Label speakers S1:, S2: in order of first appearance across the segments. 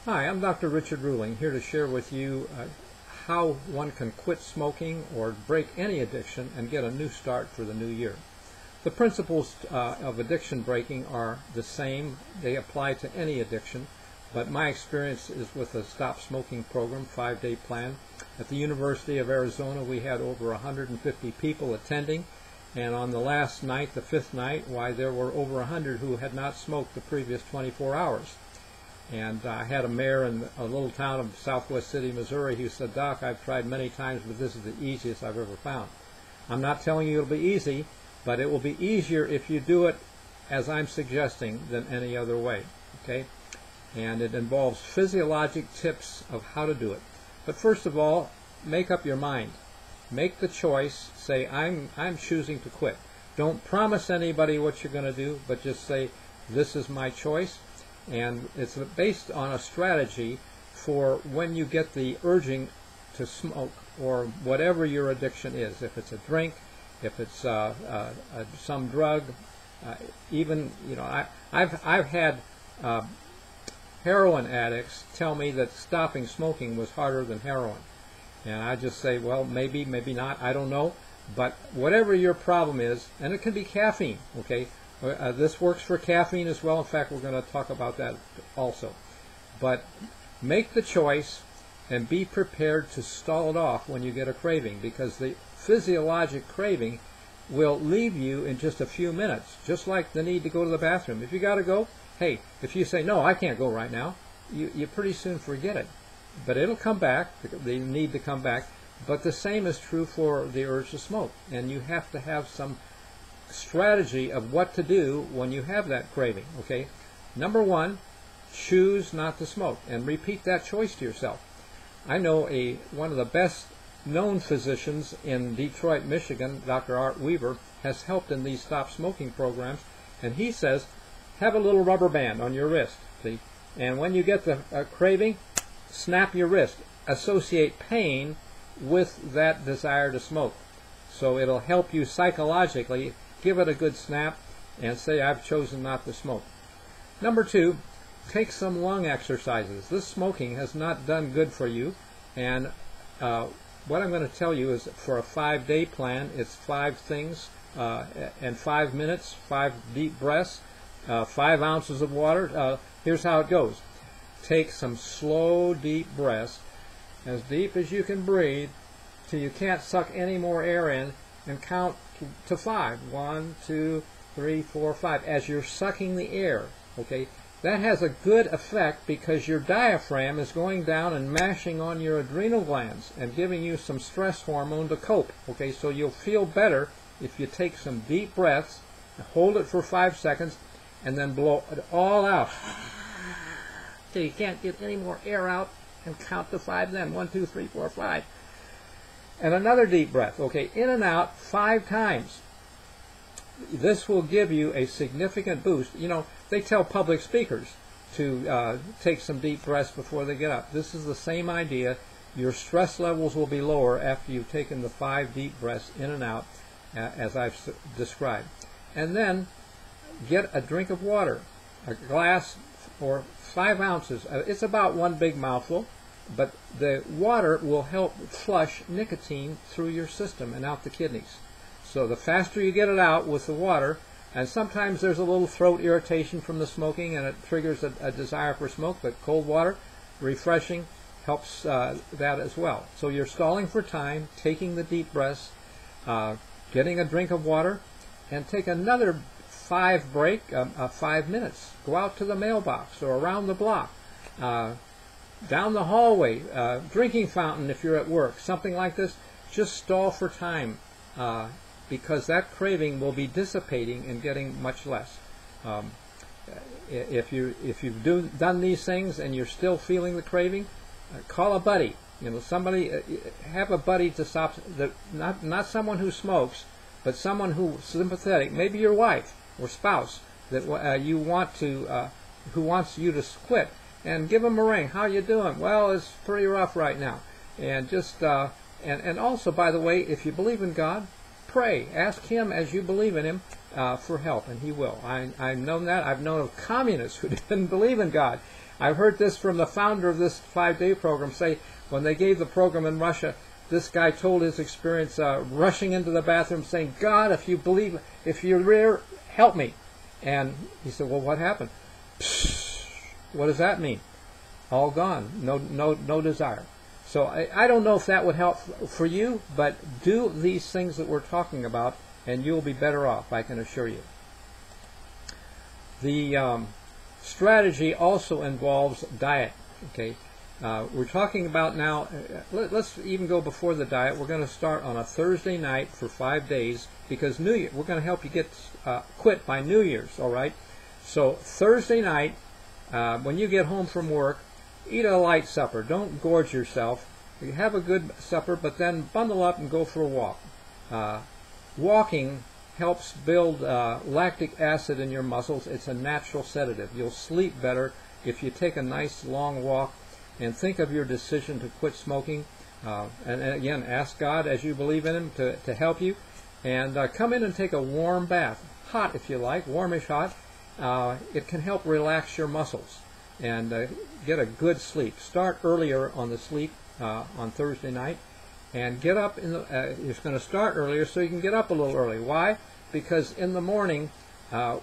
S1: Hi, I'm Dr. Richard Ruling, here to share with you how one can quit smoking or break any addiction and get a new start for the new year. The principles of addiction breaking are the same. They apply to any addiction, but my experience is with the Stop Smoking program, 5-day plan. At the University of Arizona, we had over 150 people attending, and on the last night, the 5th night, there were over 100 who had not smoked the previous 24 hours. And I had a mayor in a little town of Southwest City, Missouri, who said, "Doc, I've tried many times, but this is the easiest I've ever found." I'm not telling you it'll be easy, but it will be easier if you do it as I'm suggesting than any other way. Okay? And it involves physiologic tips of how to do it. But first of all, make up your mind. Make the choice. Say, I'm choosing to quit. Don't promise anybody what you're going to do, but just say, this is my choice. And it's based on a strategy for when you get the urging to smoke or whatever your addiction is. If it's a drink, if it's some drug, even I've had heroin addicts tell me that stopping smoking was harder than heroin, and I just say, well, maybe not, I don't know, but whatever your problem is, and it can be caffeine, okay. This works for caffeine as well. In fact, we're going to talk about that also. But make the choice and be prepared to stall it off when you get a craving, because the physiologic craving will leave you in just a few minutes, just like the need to go to the bathroom. If you got to go, hey, if you say, no, I can't go right now, you pretty soon forget it. But it'll come back, the need to come back. But the same is true for the urge to smoke. And you have to have some strategy of what to do when you have that craving. Okay, number one, choose not to smoke, and repeat that choice to yourself. I know one of the best known physicians in Detroit, Michigan, Dr. Art Weaver, has helped in these stop smoking programs, and he says, have a little rubber band on your wrist, see, and when you get the craving, snap your wrist. Associate pain with that desire to smoke, so it'll help you psychologically. Give it a good snap and say, I've chosen not to smoke. Number two, take some lung exercises. This smoking has not done good for you, and what I'm going to tell you is for a 5-day plan, it's 5 things and 5 minutes, 5 deep breaths, 5 ounces of water. Here's how it goes. Take some slow, deep breaths, as deep as you can breathe, till you can't suck any more air in, and count to 5. 1, 2, 3, 4, 5. As you're sucking the air, okay, that has a good effect because your diaphragm is going down and mashing on your adrenal glands and giving you some stress hormone to cope. Okay, so you'll feel better if you take some deep breaths, hold it for 5 seconds, and then blow it all out. So you can't get any more air out, and count to 5 then. 1, 2, 3, 4, 5. And another deep breath, okay, in and out 5 times. This will give you a significant boost. You know, they tell public speakers to take some deep breaths before they get up. This is the same idea. Your stress levels will be lower after you've taken the 5 deep breaths in and out, as I've described. And then get a drink of water, a glass or 5 ounces. It's about 1 big mouthful. But the water will help flush nicotine through your system and out the kidneys. So the faster you get it out with the water, and sometimes there's a little throat irritation from the smoking and it triggers a desire for smoke, but cold water, refreshing, helps that as well. So you're stalling for time, taking the deep breaths, getting a drink of water, and take another 5 break, 5 minutes. Go out to the mailbox or around the block. Down the hallway, drinking fountain if you're at work, something like this. Just stall for time because that craving will be dissipating and getting much less. If you've done these things and you're still feeling the craving, call a buddy. You know, somebody, have a buddy to stop. Not someone who smokes, but someone who's sympathetic. Maybe your wife or spouse that you want to, who wants you to quit. And give them a ring. How you doing? Well, it's pretty rough right now. And just and also, by the way, if you believe in God, pray. Ask Him as you believe in Him for help, and He will. I've known that. I've known of communists who didn't believe in God, I've heard this from the founder of this 5-day program say when they gave the program in Russia, this guy told his experience rushing into the bathroom saying, God, if you're there, help me. And he said, well, what happened? Psst, what does that mean? All gone. No desire. So I don't know if that would help for you, but do these things that we're talking about, and you'll be better off, I can assure you. The strategy also involves diet. Okay, we're talking about now. Let's even go before the diet. We're going to start on a Thursday night for 5 days because New Year. We're going to help you get quit by New Year's. All right. So Thursday night, when you get home from work, eat a light supper. Don't gorge yourself. You have a good supper, but then bundle up and go for a walk. Walking helps build lactic acid in your muscles. It's a natural sedative. You'll sleep better if you take a nice long walk and think of your decision to quit smoking. And again, ask God as you believe in Him to help you. And come in and take a warm bath. Hot if you like, warmish hot. It can help relax your muscles and get a good sleep. Start earlier on the sleep on Thursday night. And get up in the. It's going to start earlier, so you can get up a little early. Why? Because in the morning,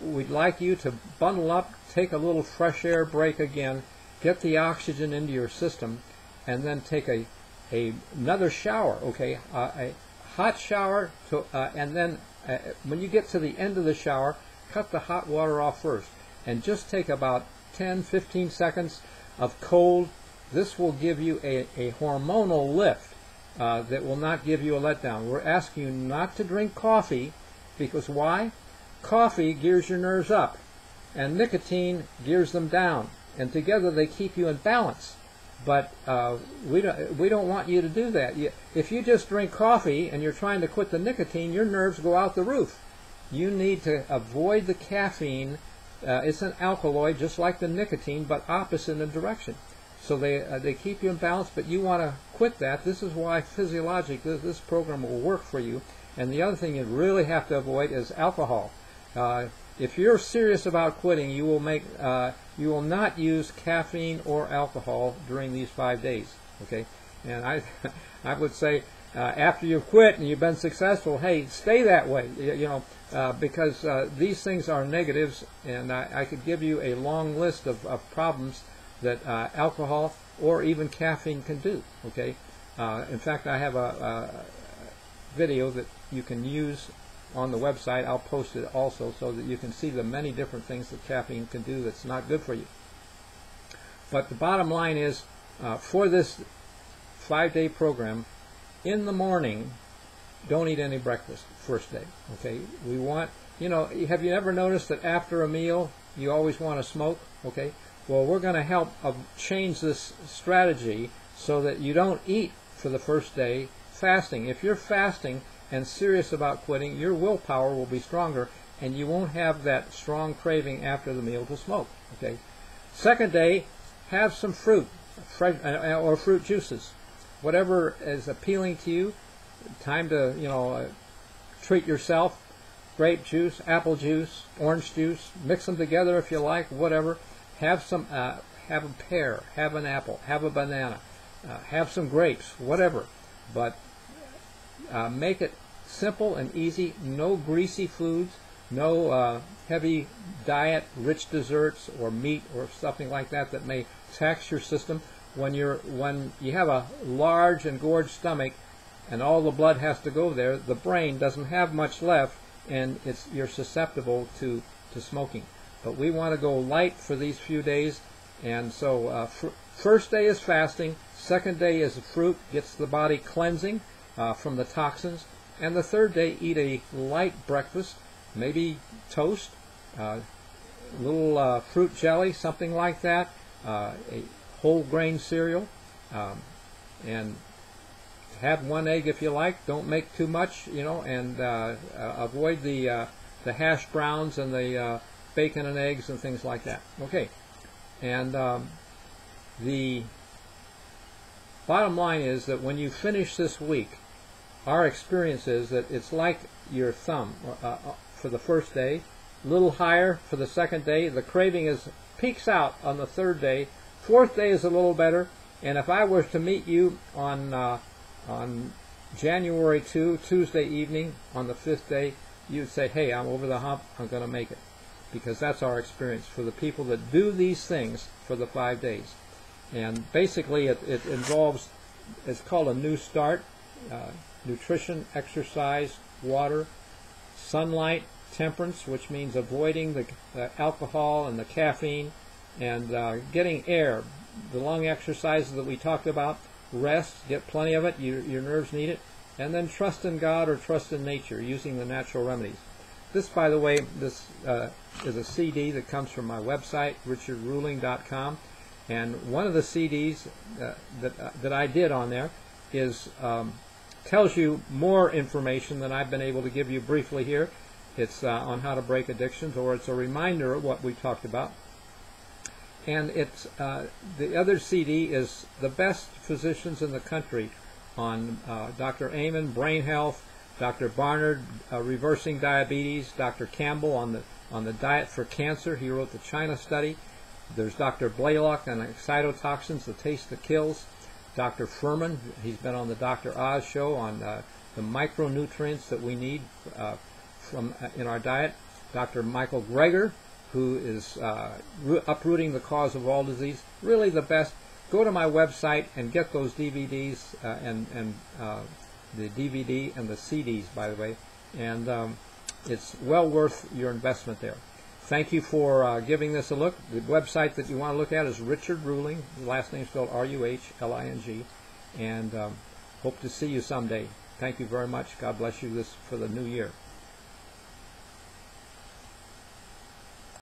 S1: we'd like you to bundle up, take a little fresh air break again, get the oxygen into your system, and then take another shower. Okay, a hot shower, and then when you get to the end of the shower, cut the hot water off first, and just take about 10-15 seconds of cold. This will give you a hormonal lift. That will not give you a letdown. We're asking you not to drink coffee because why? Coffee gears your nerves up and nicotine gears them down, and together they keep you in balance. But we don't want you to do that. If you just drink coffee and you're trying to quit the nicotine, your nerves go out the roof. You need to avoid the caffeine. It's an alkaloid just like the nicotine, but opposite in direction. So they keep you in balance, but you want to quit that. This is why physiologically this program will work for you. And the other thing you really have to avoid is alcohol. If you're serious about quitting, you will not use caffeine or alcohol during these 5 days. Okay, and I would say after you've quit and you've been successful, hey, stay that way. Because these things are negatives, and I could give you a long list of problems that alcohol or even caffeine can do. Okay, in fact, I have a video that you can use on the website. I'll post it also so that you can see the many different things that caffeine can do that's not good for you. But the bottom line is, for this 5-day program, in the morning, don't eat any breakfast first day. Okay, we want, have you ever noticed that after a meal you always want to smoke? Okay. Well, we're going to help change this strategy so that you don't eat for the first day fasting. If you're fasting and serious about quitting, your willpower will be stronger and you won't have that strong craving after the meal to smoke. Okay. Second day, have some fruit, fresh, or fruit juices. Whatever is appealing to you. Time to, treat yourself. Grape juice, apple juice, orange juice. Mix them together if you like, whatever. Have a pear, have an apple, have a banana, have some grapes, whatever. But make it simple and easy. No greasy foods, no heavy diet, rich desserts or meat or something like that may tax your system. When you have a large and gorged stomach and all the blood has to go there, the brain doesn't have much left, and you're susceptible to smoking. But we want to go light for these few days, and so first day is fasting, second day is fruit, gets the body cleansing from the toxins, and the third day eat a light breakfast, maybe toast, a little fruit jelly, something like that, a whole grain cereal, and have one egg if you like. Don't make too much, and avoid the hash browns and the bacon and eggs and things like that. Okay, and the bottom line is that when you finish this week, our experience is that it's like your thumb for the first day, a little higher for the second day. The craving peaks out on the third day, Fourth day is a little better, and if I were to meet you on January 2, Tuesday evening, on the 5th day, you'd say, hey, I'm over the hump, I'm going to make it. Because that's our experience for the people that do these things for the 5 days. And basically it involves, it's called a new start, nutrition, exercise, water, sunlight, temperance, which means avoiding the alcohol and the caffeine, and getting air, the lung exercises that we talked about, rest, get plenty of it, your nerves need it, and then trust in God or trust in nature, using the natural remedies. This, by the way, this is a CD that comes from my website, richardruling.com, and one of the CDs that I did on there is tells you more information than I've been able to give you briefly here. It's on how to break addictions, or it's a reminder of what we talked about. And it's the other CD is the best physicians in the country on Dr. Amen, brain health, Dr. Barnard, reversing diabetes, Dr. Campbell on the diet for cancer. He wrote the China study. There's Dr. Blaylock on excitotoxins, the taste that kills. Dr. Furman, he's been on the Dr. Oz show on the micronutrients that we need in our diet. Dr. Michael Greger, who is uprooting the cause of all disease. Really the best. Go to my website and get those DVDs and the DVD and the CDs, by the way, and it's well worth your investment there. Thank you for giving this a look. The website that you want to look at is Richard Ruling, last name spelled R-U-H-L-I-N-G, and hope to see you someday. Thank you very much. God bless you for the new year.